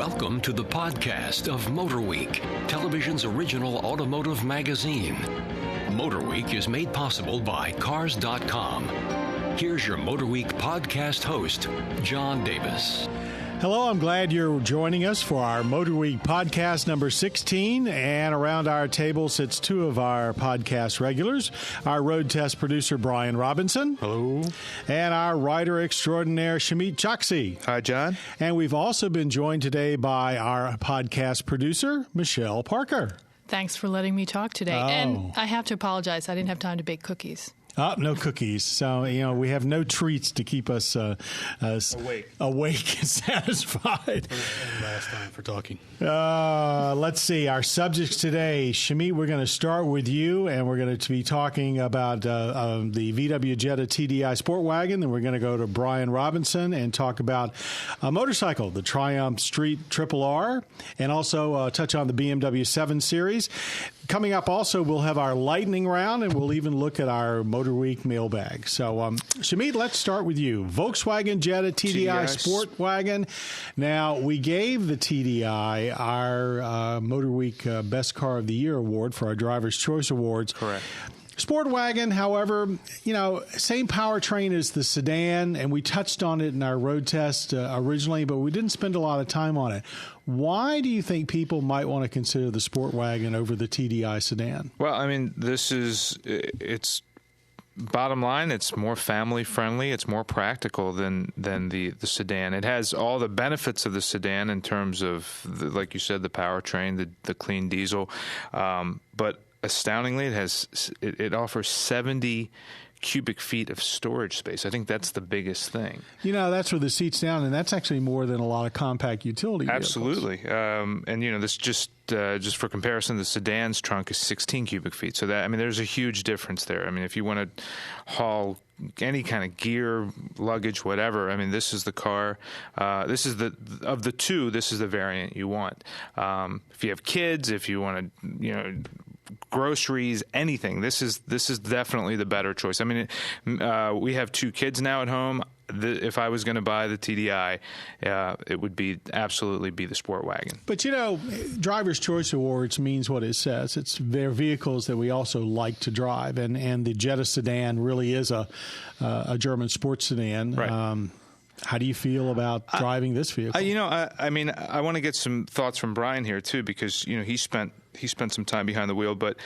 Welcome to the podcast of MotorWeek, television's original automotive magazine. MotorWeek is made possible by Cars.com. Here's your MotorWeek podcast host, John Davis. Hello, I'm glad you're joining us for our MotorWeek podcast number 16. And around our table sits two of our podcast regulars, our road test producer, Brian Robinson. Hello. And our writer extraordinaire, Shamit Choksi. Hi, John. And we've also been joined today by our podcast producer, Michelle Parker. Thanks for letting me talk today. Oh. And I have to apologize. I didn't have time to bake cookies. No cookies. So, we have no treats to keep us awake and satisfied. Last time for talking. Let's see. Our subjects today, Shamit, we're going to start with you, and we're going to be talking about the VW Jetta TDI SportWagen. Then we're going to go to Brian Robinson and talk about a motorcycle, the Triumph Street Triple R, and also touch on the BMW 7 Series. Coming up also, we'll have our lightning round, and we'll even look at our MotorWeek mailbag. So, Shamit, let's start with you. Volkswagen Jetta TDI SportWagen. Now, we gave the TDI our MotorWeek Best Car of the Year award for our Driver's Choice Awards. Correct. SportWagen, however, same powertrain as the sedan, and we touched on it in our road test originally, but we didn't spend a lot of time on it. Why do you think people might want to consider the SportWagen over the TDI sedan? Well, I mean, it's bottom line, it's more family friendly, it's more practical than the sedan. It has all the benefits of the sedan in terms of, like you said, the powertrain, the clean diesel, but astoundingly, it offers 70 cubic feet of storage space. I think that's the biggest thing. That's where the seat's down, and that's actually more than a lot of compact utility vehicles. Absolutely. And this just for comparison, the sedan's trunk is 16 cubic feet. So there's a huge difference there. If you want to haul any kind of gear, luggage, whatever, this is the car. This is of the two, this is the variant you want. If you have kids, if you want to, groceries, anything, this is definitely the better choice. We have two kids now at home. If I was going to buy the TDI, it would absolutely be the SportWagen. But Driver's Choice Awards means what it says. They're vehicles that we also like to drive, and the Jetta sedan really is a German sports sedan. Right. How do you feel about driving this vehicle? I want to get some thoughts from Brian here too, because he spent some time behind the wheel, but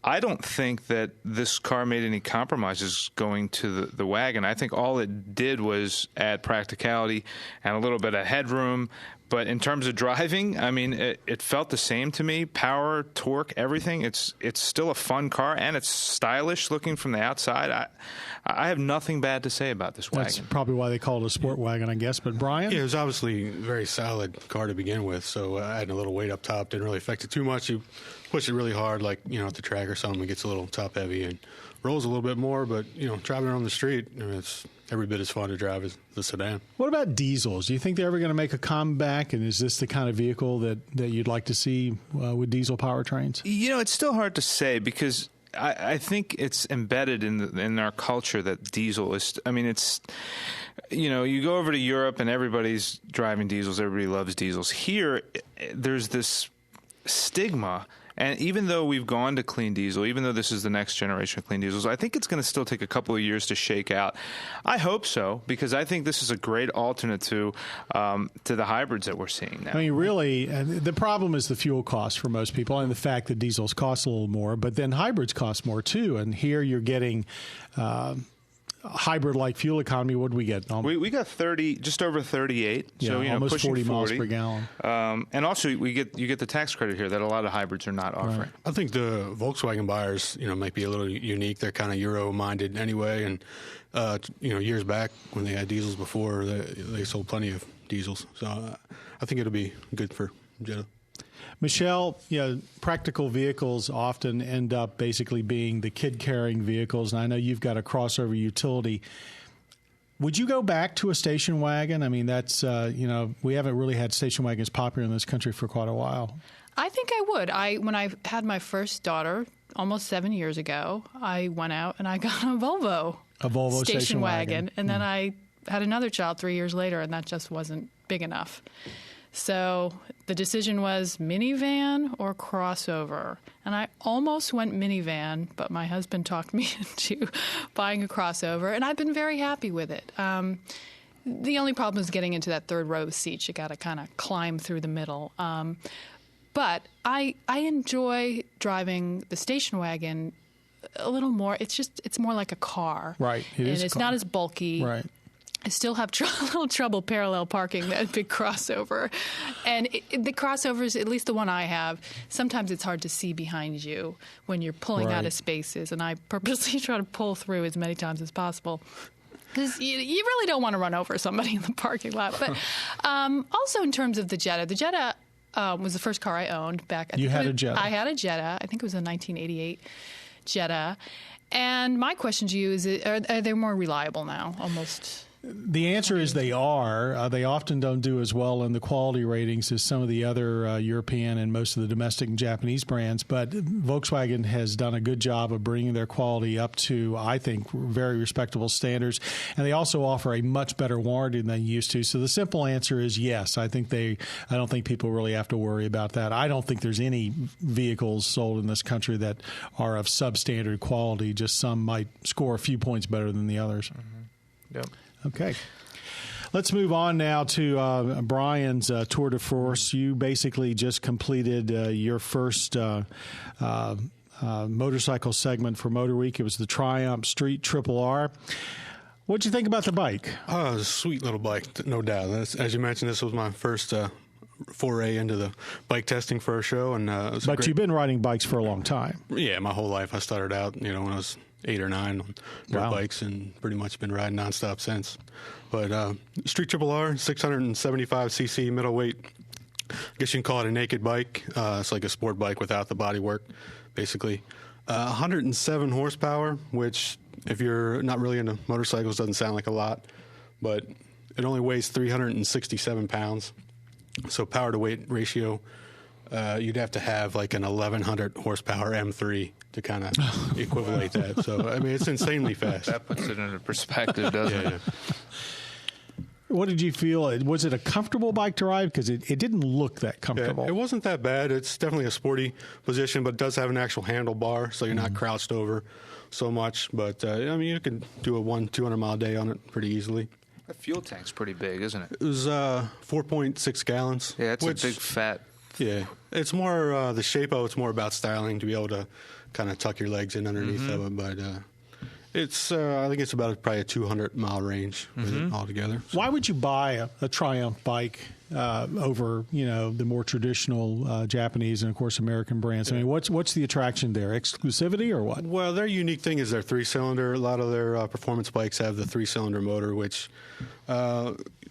I don't think that this car made any compromises going to the wagon. I think all it did was add practicality and a little bit of headroom. But in terms of driving, it felt the same to me. Power, torque, everything. It's still a fun car, and it's stylish looking from the outside. I have nothing bad to say about this wagon. That's probably why they call it a SportWagen, I guess. But Brian? Yeah, it was obviously a very solid car to begin with, so adding a little weight up top didn't really affect it too much. You push it really hard, like, at the track or something, it gets a little top heavy and rolls a little bit more, but, driving around the street, it's every bit as fun to drive as the sedan. What about diesels? Do you think they're ever going to make a comeback, and is this the kind of vehicle that you'd like to see with diesel powertrains? It's still hard to say, because I think it's embedded in our culture that diesel is. It's you go over to Europe and everybody's driving diesels. Everybody loves diesels. Here, there's this stigma. And even though we've gone to clean diesel, even though this is the next generation of clean diesels, I think it's going to still take a couple of years to shake out. I hope so, because I think this is a great alternate to the hybrids that we're seeing now. Really, the problem is the fuel cost for most people, and the fact that diesels cost a little more, but then hybrids cost more too. And here you're getting hybrid-like fuel economy. What do we get? We got just over 38. Yeah, so almost pushing 40 miles per gallon. And also you get the tax credit here that a lot of hybrids are not offering. Right. I think the Volkswagen buyers, might be a little unique. They're kind of Euro-minded anyway, and years back when they had diesels before, they sold plenty of diesels. So I think it'll be good for Jetta. Michelle, practical vehicles often end up basically being the kid-carrying vehicles, and I know you've got a crossover utility. Would you go back to a station wagon? That's, we haven't really had station wagons popular in this country for quite a while. I think I would. When I had my first daughter almost 7 years ago, I went out and I got a Volvo station wagon. And then I had another child 3 years later, and that just wasn't big enough. So the decision was minivan or crossover. And I almost went minivan, but my husband talked me into buying a crossover, and I've been very happy with it. The only problem is getting into that third row seat. You got to kind of climb through the middle. But I enjoy driving the station wagon a little more. It's more like a car. Right. It's not as bulky. Right. I still have a little trouble parallel parking that big crossover. And the crossovers, at least the one I have, sometimes it's hard to see behind you when you're pulling out of spaces. And I purposely try to pull through as many times as possible, because you really don't want to run over somebody in the parking lot. But also in terms of the Jetta was the first car I owned back. You had a Jetta. I had a Jetta. I think it was a 1988 Jetta. And my question to you is, are they more reliable now, almost? The answer is they are. They often don't do as well in the quality ratings as some of the other European and most of the domestic and Japanese brands, but Volkswagen has done a good job of bringing their quality up to, I think, very respectable standards, and they also offer a much better warranty than they used to. So the simple answer is yes. I don't think people really have to worry about that. I don't think there's any vehicles sold in this country that are of substandard quality. Just some might score a few points better than the others. Mm-hmm. Yep. Okay. Let's move on now to Brian's tour de force. You basically just completed your first motorcycle segment for MotorWeek. It was the Triumph Street Triple R. What'd you think about the bike? Oh, it was a sweet little bike, no doubt. As you mentioned, this was my first foray into the bike testing for a show. But you've been riding bikes for a long time. Yeah, my whole life. I started out, when I was 8 or 9 on dirt bikes, and pretty much been riding nonstop since. But Street Triple R, 675cc middleweight. I guess you can call it a naked bike. It's like a sport bike without the bodywork, basically. 107 horsepower, which if you're not really into motorcycles doesn't sound like a lot, but it only weighs 367 pounds. So power to weight ratio, you'd have to have like an 1100 horsepower M3 to kind of equivalent that. So, I mean, it's insanely fast. That puts it into perspective, doesn't it? What did you feel? Was it a comfortable bike to ride? Because it didn't look that comfortable. Yeah, it wasn't that bad. It's definitely a sporty position, but it does have an actual handlebar, so you're not crouched over so much. But, I mean, you could do a 200-mile day on it pretty easily. The fuel tank's pretty big, isn't it? It was 4.6 gallons. Yeah, it's a big fat. Yeah, it's more the shape of it's more about styling to be able to kind of tuck your legs in underneath of it. But it's I think it's about probably a 200-mile range altogether. So. Why would you buy a Triumph bike over the more traditional Japanese and of course American brands? I mean, what's the attraction there? Exclusivity or what? Well, their unique thing is their 3-cylinder. A lot of their performance bikes have the 3-cylinder motor, which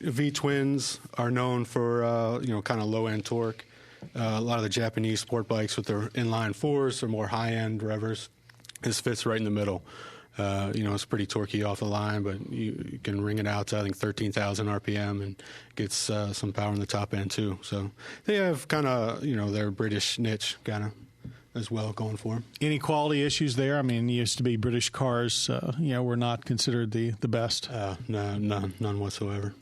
V-twins are known for kind of low end torque. A lot of the Japanese sport bikes with their inline 4s or more high-end revers, this fits right in the middle. It's pretty torquey off the line, but you can ring it out to, I think, 13,000 RPM and gets some power in the top end, too. So they have kind of, their British niche kind of as well going for them. Any quality issues there? I mean, it used to be British cars, were not considered the best. No, none whatsoever.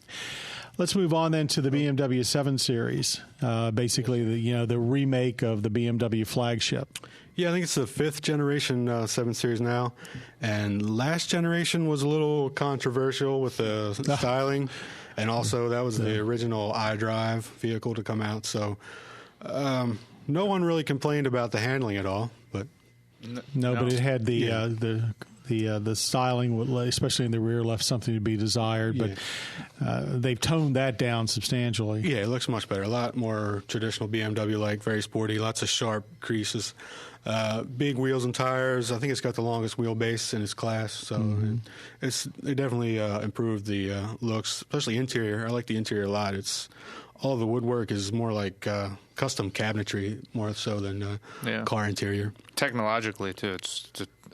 Let's move on then to the BMW 7 Series, basically the remake of the BMW flagship. Yeah, I think it's the 5th generation 7 Series now, and last generation was a little controversial with the styling, and also that was the original iDrive vehicle to come out, so no one really complained about the handling at all, but but it had the styling, especially in the rear, left something to be desired. But they've toned that down substantially. Yeah, it looks much better. A lot more traditional BMW-like, very sporty, lots of sharp creases. Big wheels and tires. I think it's got the longest wheelbase in its class. So they definitely improved the looks, especially interior. I like the interior a lot. All the woodwork is more like custom cabinetry more so than car interior. Technologically, too,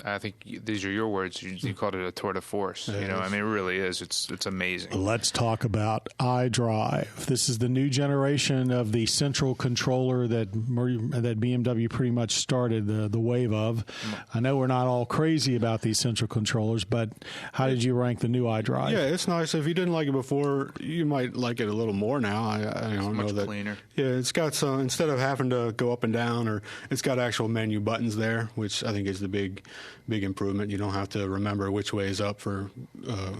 I think these are your words. You called it a tour de force. I mean, it really is. It's amazing. Let's talk about iDrive. This is the new generation of the central controller that BMW pretty much started the wave of. I know we're not all crazy about these central controllers, but how did you rank the new iDrive? Yeah, it's nice. If you didn't like it before, you might like it a little more now. I don't know that. Cleaner. Yeah, it's got some, instead of having to go up and down, or it's got actual menu buttons there, which I think is the big improvement. You don't have to remember which way is up for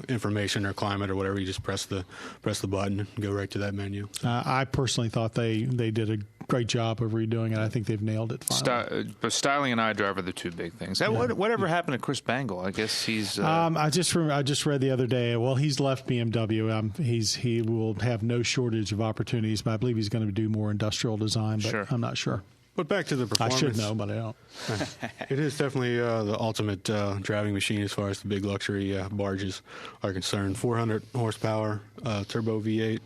information or climate or whatever. You just press the button and go right to that menu. I personally thought they did a great job of redoing it. I think they've nailed it finally. But styling and iDrive are the two big things. Whatever happened to Chris Bangle? I guess he's. I just read the other day. Well, he's left BMW. He will have no shortage of opportunities, but I believe he's going to do more industrial design. But sure. I'm not sure. But back to the performance. I should know, but I don't. It is definitely the ultimate driving machine as far as the big luxury barges are concerned. 400 horsepower, turbo V8,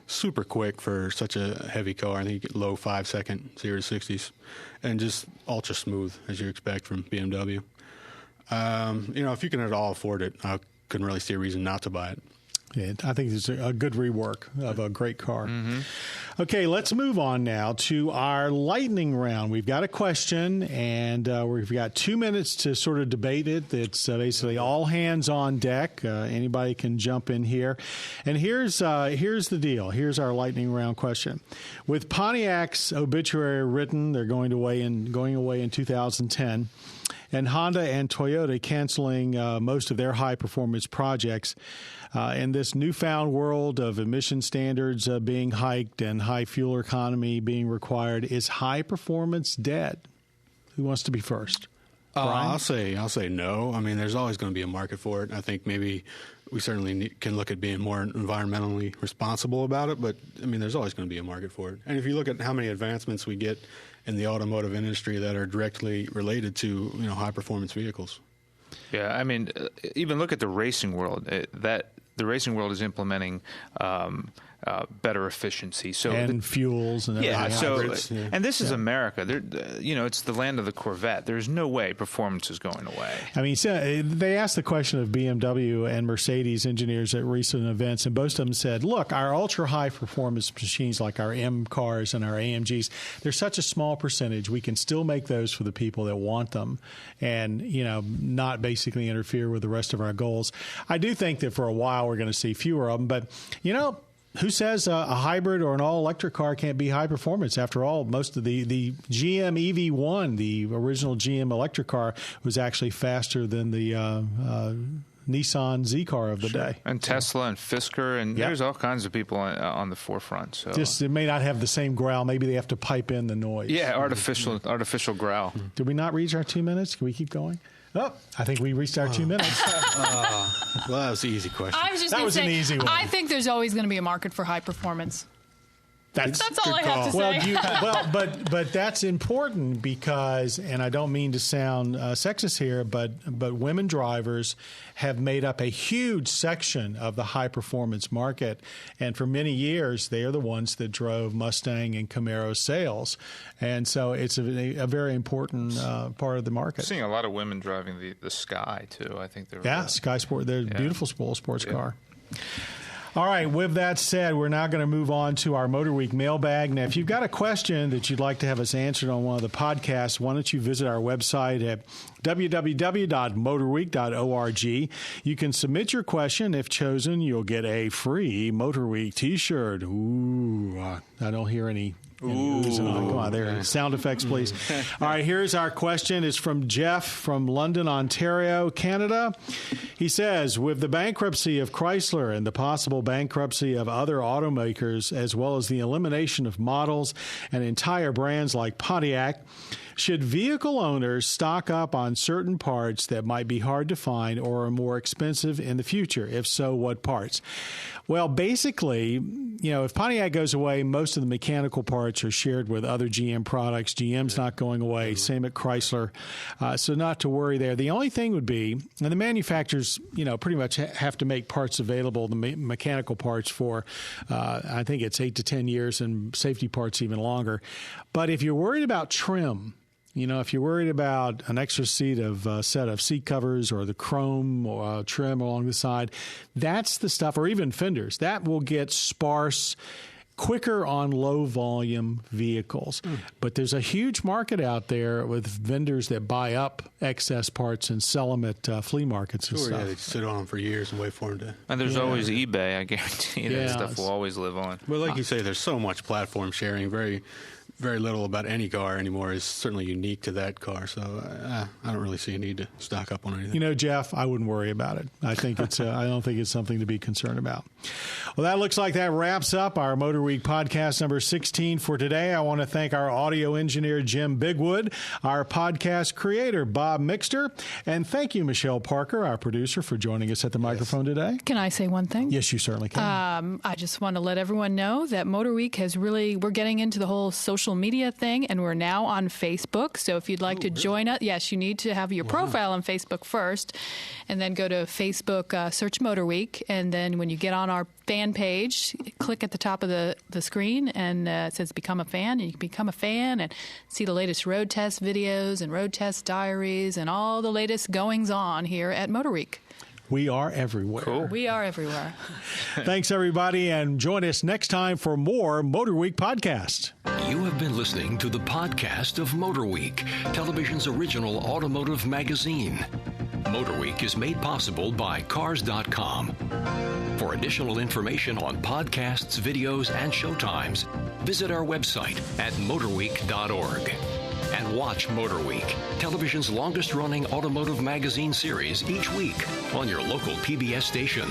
super quick for such a heavy car. I think you get low 5-second 0 to 60s, and just ultra smooth as you expect from BMW. If you can at all afford it, I couldn't really see a reason not to buy it. Yeah, I think it's a good rework of a great car. Mm-hmm. Okay, let's move on now to our lightning round. We've got a question, and we've got 2 minutes to sort of debate it. It's basically all hands on deck. Anybody can jump in here. And here's the deal. Here's our lightning round question. With Pontiac's obituary written, they're going away in 2010. And Honda and Toyota canceling most of their high-performance projects. In this newfound world of emission standards being hiked and high fuel economy being required, is high performance dead? Who wants to be first? I'll say no. I mean, there's always going to be a market for it. I think maybe we certainly can look at being more environmentally responsible about it, but I mean, there's always going to be a market for it. And if you look at how many advancements we get in the automotive industry that are directly related to high performance vehicles. Yeah, I mean, even look at the racing world. The racing world is implementing better efficiency, and fuels and everything. Hybrids, and this is America. It's the land of the Corvette. There's no way performance is going away. I mean, they asked the question of BMW and Mercedes engineers at recent events, and most of them said, "Look, our ultra high performance machines like our M cars and our AMGs, they're such a small percentage. We can still make those for the people that want them, and not basically interfere with the rest of our goals." I do think that for a while we're going to see fewer of them, but who says a hybrid or an all-electric car can't be high performance? After all, most of the GM EV1, the original GM electric car, was actually faster than the Nissan Z car of the day. And Tesla and Fisker, and there's all kinds of people on the forefront. So it may not have the same growl. Maybe they have to pipe in the noise. Yeah, artificial growl. Did we not reach our 2 minutes? Can we keep going? Oh, I think we reached our 2 minutes. Well, that was an easy question. I was just that was an easy one. I think there's always going to be a market for high performance. That's all I have to say. But that's important because, and I don't mean to sound sexist here, but women drivers have made up a huge section of the high performance market, and for many years they are the ones that drove Mustang and Camaro sales, and so it's a very important part of the market. I'm seeing a lot of women driving the Sky too. I think they're Sky Sport. They're a beautiful sports car. All right, with that said, we're now going to move on to our MotorWeek mailbag. Now, if you've got a question that you'd like to have us answered on one of the podcasts, why don't you visit our website at www.motorweek.org. You can submit your question. If chosen, you'll get a free MotorWeek T-shirt. Ooh, I don't hear any. Come on, there. Sound effects, please. All right, here's our question. It's from Jeff from London, Ontario, Canada. He says, with the bankruptcy of Chrysler and the possible bankruptcy of other automakers, as well as the elimination of models and entire brands like Pontiac, should vehicle owners stock up on certain parts that might be hard to find or are more expensive in the future? If so, what parts? Well, basically, if Pontiac goes away, most of the mechanical parts are shared with other GM products. GM's not going away. Same at Chrysler. So not to worry there. The only thing would be, and the manufacturers, pretty much have to make parts available, the mechanical parts for, I think it's 8 to 10 years, and safety parts even longer. But if you're worried about trim, if you're worried about an extra set of seat covers or the chrome or trim along the side, that's the stuff, or even fenders, that will get sparse quicker on low-volume vehicles. But there's a huge market out there with vendors that buy up excess parts and sell them at flea markets and stuff. Yeah, they sit on them for years and wait for them to... And there's always eBay, I guarantee that stuff will always live on. Well, like you say, there's so much platform sharing, very little about any car anymore is certainly unique to that car. So I don't really see a need to stock up on anything. Jeff, I wouldn't worry about it. I think it's I don't think it's something to be concerned about. Well, that looks like that wraps up our MotorWeek podcast number 16 for today. I want to thank our audio engineer, Jim Bigwood, our podcast creator, Bob Mixter, and thank you, Michelle Parker, our producer, for joining us at the microphone today. Can I say one thing? Yes, you certainly can. I just want to let everyone know that MotorWeek we're getting into the whole social media thing, and we're now on Facebook. So if you'd like to join us, yes, you need to have your profile on Facebook first, and then go to Facebook, search MotorWeek, and then when you get on our fan page, click at the top of the screen, and it says Become a Fan, and you can become a fan and see the latest road test videos and road test diaries and all the latest goings-on here at MotorWeek. We are everywhere. Cool. We are everywhere. Thanks, everybody, and join us next time for more MotorWeek podcast. You have been listening to the podcast of MotorWeek, television's original automotive magazine. MotorWeek is made possible by Cars.com. For additional information on podcasts, videos, and showtimes, visit our website at motorweek.org. And watch MotorWeek, television's longest-running automotive magazine series each week on your local PBS station.